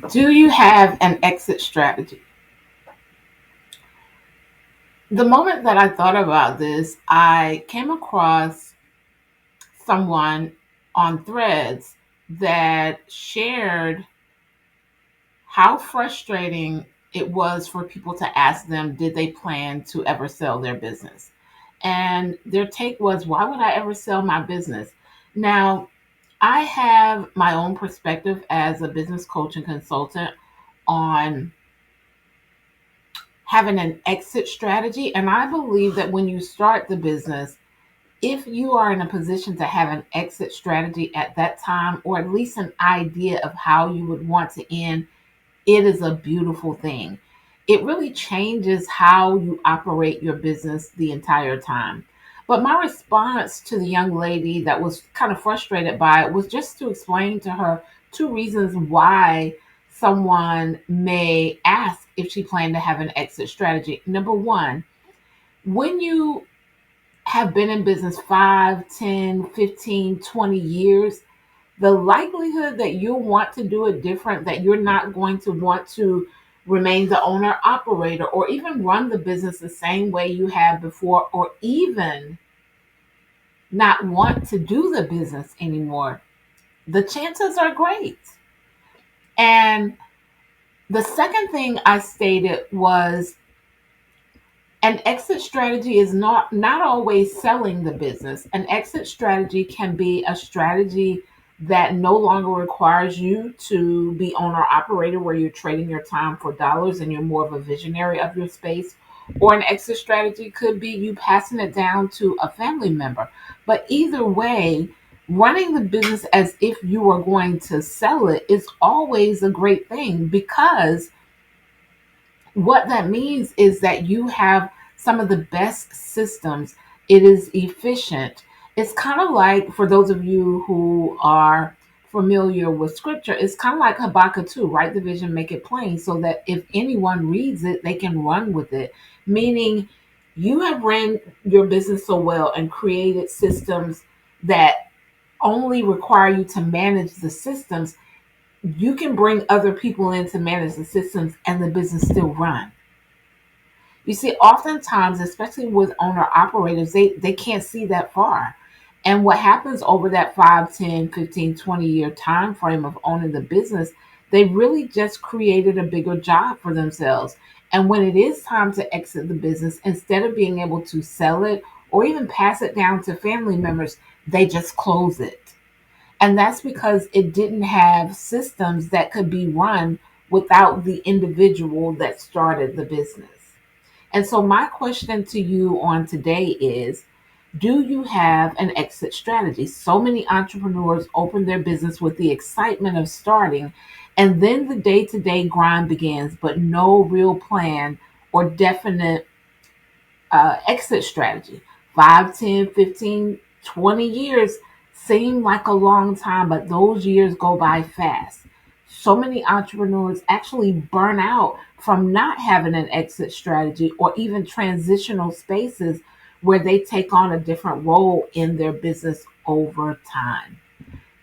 Do you have an exit strategy? The moment that I thought about this, I came across someone on threads that shared how frustrating it was for people to ask them, did they plan to ever sell their business? And their take was, why would I ever sell my business? Now, I have my own perspective as a business coach and consultant on having an exit strategy. And I believe that when you start the business, if you are in a position to have an exit strategy at that time, or at least an idea of how you would want to end, it is a beautiful thing. It really changes how you operate your business the entire time. But my response to the young lady that was kind of frustrated by it was just to explain to her two reasons why someone may ask if she planned to have an exit strategy. Number one, when you have been in business 5, 10, 15, 20 years, the likelihood that you'll want to do it different, that you're not going to want to remain the owner operator or even run the business the same way you have before, or even not want to do the business anymore, the chances are great. And the second thing I stated was an exit strategy is not always selling the business. An exit strategy can be a strategy that no longer requires you to be owner operator, where you're trading your time for dollars and you're more of a visionary of your space. Or an exit strategy could be you passing it down to a family member. But either way, running the business as if you are going to sell it is always a great thing, because what that means is that you have some of the best systems. It is efficient. It's kind of like, for those of you who are familiar with scripture, it's kind of like Habakkuk 2, write the vision, make it plain, so that if anyone reads it, they can run with it. Meaning, you have ran your business so well and created systems that only require you to manage the systems. You can bring other people in to manage the systems and the business still run. You see, oftentimes, especially with owner operators, they can't see that far. And what happens over that 5, 10, 15, 20 year time frame of owning the business, they really just created a bigger job for themselves. And when it is time to exit the business, instead of being able to sell it or even pass it down to family members, they just close it. And that's because it didn't have systems that could be run without the individual that started the business. And so, my question to you on today is, do you have an exit strategy? So many entrepreneurs open their business with the excitement of starting, and then the day to day grind begins, but no real plan or definite exit strategy. 5, 10, 15, 20 years seem like a long time, but those years go by fast. So many entrepreneurs actually burn out from not having an exit strategy or even transitional spaces where they take on a different role in their business over time.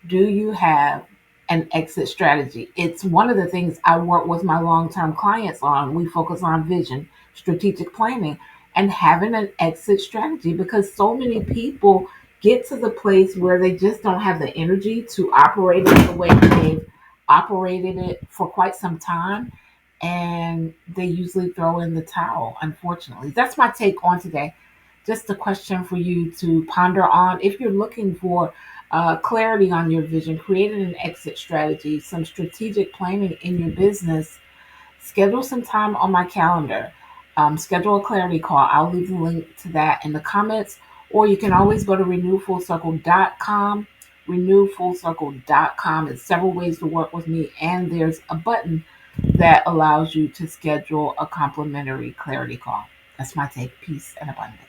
Do you have an exit strategy? It's one of the things I work with my long term clients on. We focus on vision, strategic planning, and having an exit strategy, because so many people get to the place where they just don't have the energy to operate it the way they've operated it for quite some time. And they usually throw in the towel, unfortunately. That's my take on today. Just a question for you to ponder on. If you're looking for clarity on your vision, creating an exit strategy, some strategic planning in your business, schedule some time on my calendar. Schedule a clarity call. I'll leave the link to that in the comments, or you can always go to renewfullcircle.com. Renewfullcircle.com. It's several ways to work with me, and there's a button that allows you to schedule a complimentary clarity call. That's my take. Peace and abundance.